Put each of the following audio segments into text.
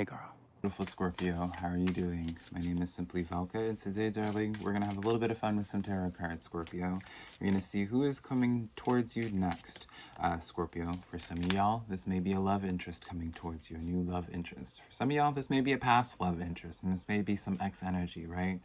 Hey, girl. Beautiful Scorpio, how are you doing? My name is Simply Valka, and today, darling, we're going to have a little bit of fun with some tarot cards, Scorpio. We're going to see who is coming towards you next, Scorpio. For some of y'all, this may be a love interest coming towards you, a new love interest. For some of y'all, this may be a past love interest, and this may be some ex energy, right?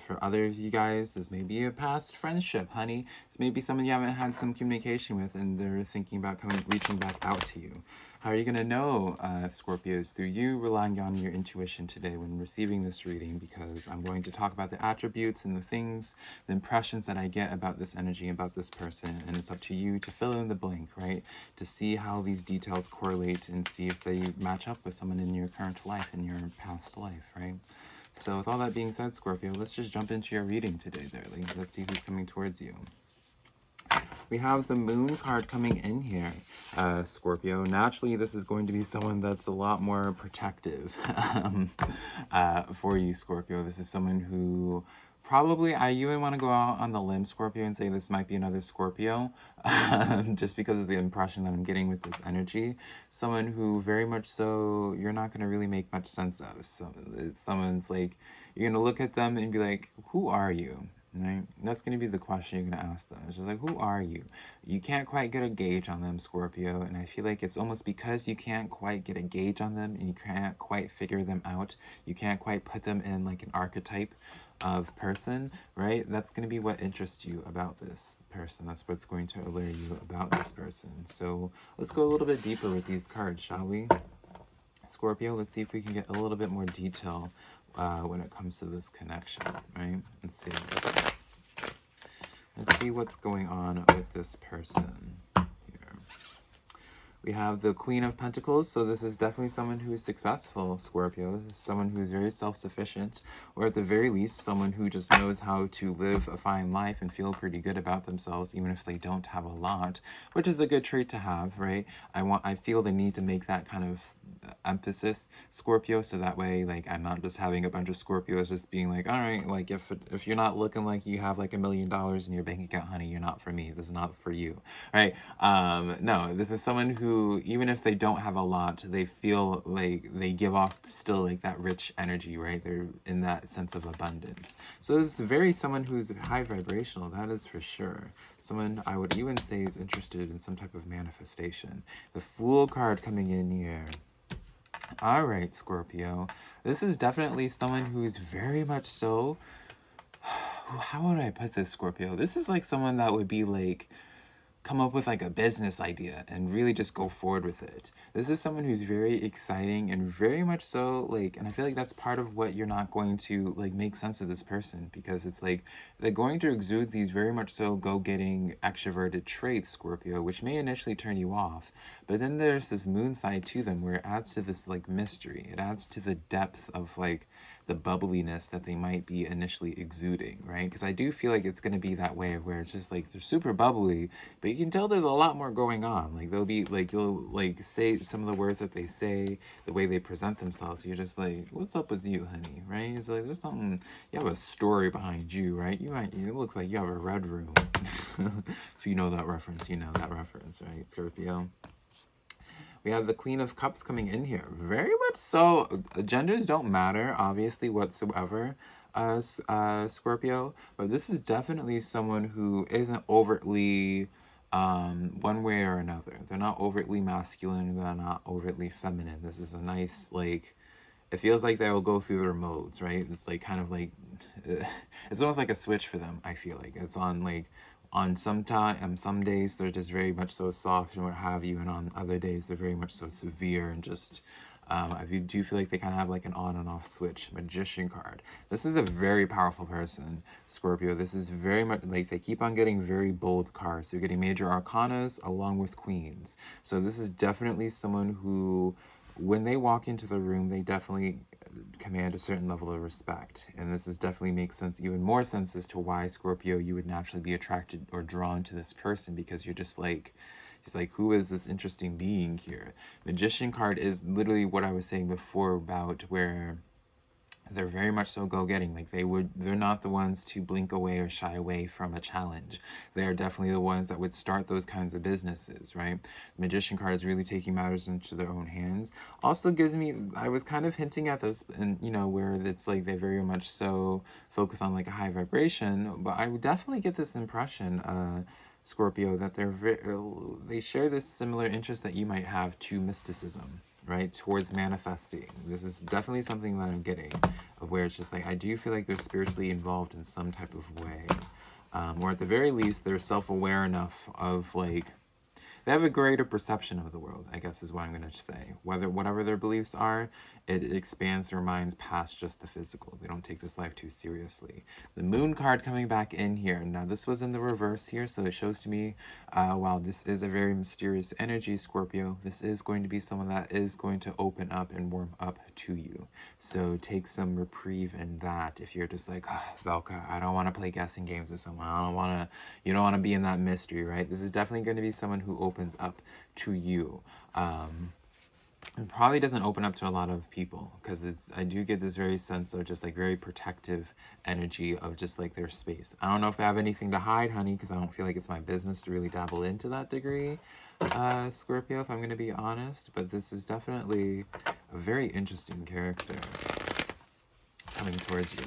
For other of you guys, this may be a past friendship, honey. This may be someone you haven't had some communication with, and they're thinking about reaching back out to you. How are you going to know, Scorpios? Through you relying on your intuition today when receiving this reading, because I'm going to talk about the attributes and the things, the impressions that I get about this energy, about this person, and it's up to you to fill in the blank, right? To see how these details correlate and see if they match up with someone in your current life, in your past life, right? So with all that being said, Scorpio, let's just jump into your reading today, darling. Let's see who's coming towards you. We have the Moon card coming in here, Scorpio. Naturally, this is going to be someone that's a lot more protective for you, Scorpio. This is someone who probably, I even want to go out on the limb, Scorpio, and say this might be another Scorpio, just because of the impression that I'm getting with this energy. Someone who very much so you're not going to really make much sense of. So someone's like, you're going to look at them and be like, who are you? Right? That's going to be the question you're going to ask them. It's just like, who are you? You can't quite get a gauge on them, Scorpio. And I feel like it's almost because you can't quite get a gauge on them and you can't quite figure them out. You can't quite put them in like an archetype of person, right? That's going to be what interests you about this person. That's what's going to allure you about this person. So let's go a little bit deeper with these cards, shall we? Scorpio, let's see if we can get a little bit more detail when it comes to this connection, right? Let's see. Let's see what's going on with this person here. We have the Queen of Pentacles, so this is definitely someone who is successful, Scorpio. This is someone who is very self-sufficient, or at the very least, someone who just knows how to live a fine life and feel pretty good about themselves, even if they don't have a lot, which is a good trait to have, right? I feel the need to make that kind of emphasis, Scorpio, so that way, like, I'm not just having a bunch of Scorpios just being like, all right, like, if you're not looking like you have like $1 million in your bank account, honey, you're not for me. This is not for you, right? No, this is someone who, even if they don't have a lot, they feel like they give off still like that rich energy, right? They're in that sense of abundance. So this is very someone who's high vibrational, that is for sure. Someone I would even say is interested in some type of manifestation. The Fool card coming in here. All right, Scorpio. This is definitely someone who is very much so, how would I put this, Scorpio? This is like someone that would be like, come up with like a business idea and really just go forward with it. This is someone who's very exciting and very much so like, and I feel like that's part of what you're not going to like make sense of this person, because it's like they're going to exude these very much so go-getting extroverted traits, Scorpio, which may initially turn you off, but then there's this moon side to them where it adds to this like mystery. It adds to the depth of like the bubbliness that they might be initially exuding, right? Because I do feel like it's going to be that way of where it's just like they're super bubbly, but you can tell there's a lot more going on. Like they'll be like, you'll like say some of the words that they say, the way they present themselves. You're just like, what's up with you, honey, right? It's like there's something, you have a story behind you, right? It looks like you have a red room. If you know that reference, you know that reference, right, Scorpio? We have the Queen of Cups coming in here. Very much so. Genders don't matter, obviously, whatsoever, Scorpio. But this is definitely someone who isn't overtly one way or another. They're not overtly masculine. They're not overtly feminine. This is a nice, like, it feels like they'll go through their modes, right? It's like kind of like, it's almost like a switch for them, I feel like. It's on like, on some days they're just very much so soft and what have you, and on other days they're very much so severe and just I do feel like they kind of have like an on and off switch. Magician card. This is a very powerful person, Scorpio. This is very much like they keep on getting very bold cards. They're getting major arcanas along with queens. So this is definitely someone who, when they walk into the room, they definitely command a certain level of respect. And this is definitely makes sense, even more sense as to why, Scorpio, you would naturally be attracted or drawn to this person, because you're just like, it's like, who is this interesting being here? Magician card is literally what I was saying before about where They're very much so go-getting. Like they're not the ones to blink away or shy away from a challenge. They're definitely the ones that would start those kinds of businesses, right? The Magician card is really taking matters into their own hands. Also gives me, I was kind of hinting at this, and where it's like they very much so focus on like a high vibration, but I would definitely get this impression, Scorpio, that they share this similar interest that you might have to mysticism, right? Towards manifesting. This is definitely something that I'm getting, of where it's just like, I do feel like they're spiritually involved in some type of way. Or at the very least, they're self-aware enough of like, they have a greater perception of the world, I guess is what I'm going to say. Whatever their beliefs are, it expands their minds past just the physical. They don't take this life too seriously. The Moon card coming back in here. Now, this was in the reverse here, so it shows to me, wow, this is a very mysterious energy, Scorpio. This is going to be someone that is going to open up and warm up to you. So take some reprieve in that. If you're just like, oh, Velka, I don't want to play guessing games with someone. You don't want to be in that mystery, right? This is definitely going to be someone who opens up to you. And probably doesn't open up to a lot of people, because I do get this very sense of just like very protective energy of just like their space. I don't know if they have anything to hide, honey, because I don't feel like it's my business to really dabble into that degree, Scorpio, if I'm going to be honest. But this is definitely a very interesting character coming towards you.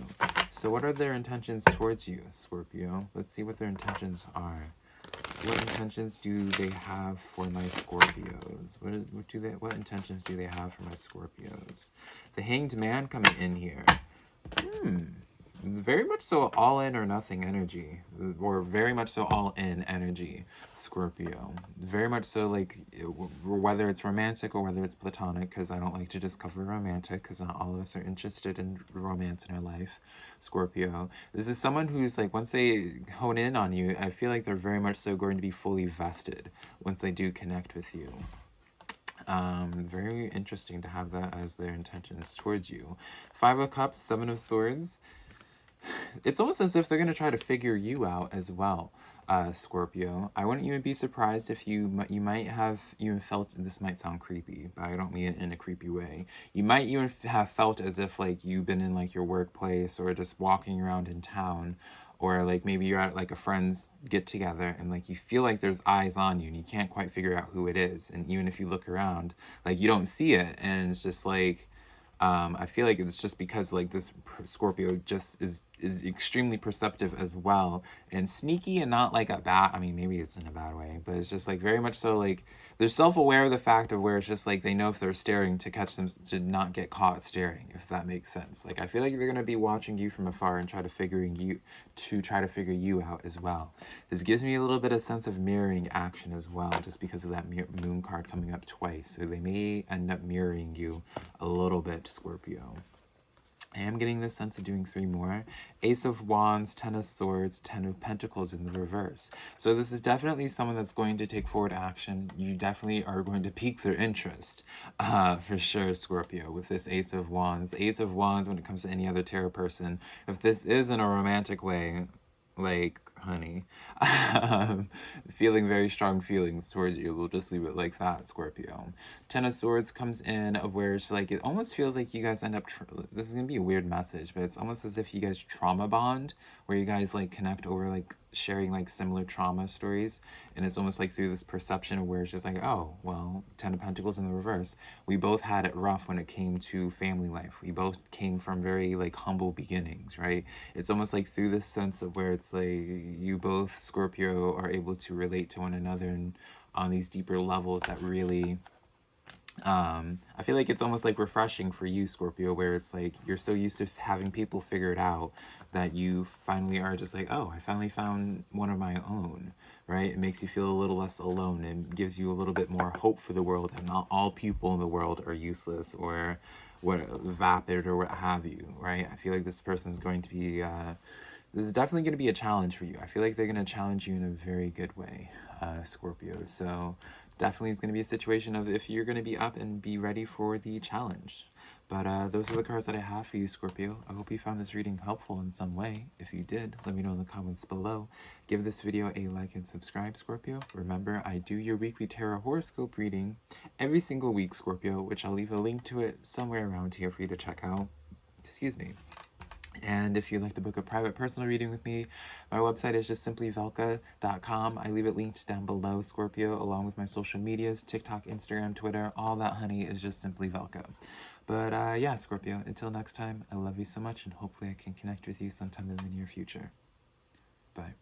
So what are their intentions towards you, Scorpio? Let's see what their intentions are. What intentions do they have for my Scorpios? What intentions do they have for my Scorpios? The Hanged Man coming in here. Very much so all in or nothing energy, or very much so all in energy, Scorpio. Very much so, like, whether it's romantic or whether it's platonic, because I don't like to just cover romantic, because not all of us are interested in romance in our life, Scorpio. This is someone who's like, once they hone in on you, I feel like they're very much so going to be fully vested once they do connect with you. Very interesting to have that as their intentions towards you. 5 of Cups, 7 of Swords. It's almost as if they're going to try to figure you out as well, Scorpio. I wouldn't even be surprised if you might have even felt, this might sound creepy, but I don't mean it in a creepy way. You might even have felt as if like you've been in like your workplace or just walking around in town, or like maybe you're at like a friend's get together and like you feel like there's eyes on you and you can't quite figure out who it is. And even if you look around, like you don't see it, and it's just like, I feel like it's just because like this Scorpio just is extremely perceptive as well, and sneaky, and not like a bad, I mean, maybe it's in a bad way, but it's just like very much so like they're self-aware of the fact of where it's just like they know if they're staring to catch them, to not get caught staring, if that makes sense. Like I feel like they're going to be watching you from afar and try to figure you out as well. This gives me a little bit of sense of mirroring action as well, just because of that Moon card coming up twice. So they may end up mirroring you a little bit, Scorpio. I am getting this sense of doing 3 more. Ace of Wands, 10 of Swords, 10 of Pentacles in the reverse. So this is definitely someone that's going to take forward action. You definitely are going to pique their interest, for sure, Scorpio, with this Ace of Wands. Ace of Wands, when it comes to any other tarot person, if this is in a romantic way, like, honey, feeling very strong feelings towards you. We'll just leave it like that, Scorpio. 10 of Swords comes in of where it's like, it almost feels like you guys end up, this is going to be a weird message, but it's almost as if you guys trauma bond, where you guys like connect over like sharing like similar trauma stories. And it's almost like through this perception of where it's just like, oh, well, 10 of Pentacles in the reverse. We both had it rough when it came to family life. We both came from very like humble beginnings, right? It's almost like through this sense of where it's like you both, Scorpio, are able to relate to one another and on these deeper levels that really, I feel like it's almost like refreshing for you, Scorpio, where it's like you're so used to having people figure it out that you finally are just like, oh, I finally found one of my own, right? It makes you feel a little less alone and gives you a little bit more hope for the world, and not all people in the world are useless or vapid or what have you, right? I feel like this person's going to be, this is definitely going to be a challenge for you. I feel like they're going to challenge you in a very good way, Scorpio. So definitely is going to be a situation of if you're going to be up and be ready for the challenge. But those are the cards that I have for you, Scorpio. I hope you found this reading helpful in some way. If you did, let me know in the comments below. Give this video a like and subscribe, Scorpio. Remember, I do your weekly tarot horoscope reading every single week, Scorpio, which I'll leave a link to it somewhere around here for you to check out. Excuse me. And if you'd like to book a private personal reading with me, my website is just simply velka.com. I leave it linked down below, Scorpio, along with my social medias, TikTok, Instagram, Twitter, all that honey is just simply Velka. But yeah, Scorpio, until next time, I love you so much, and hopefully I can connect with you sometime in the near future. Bye.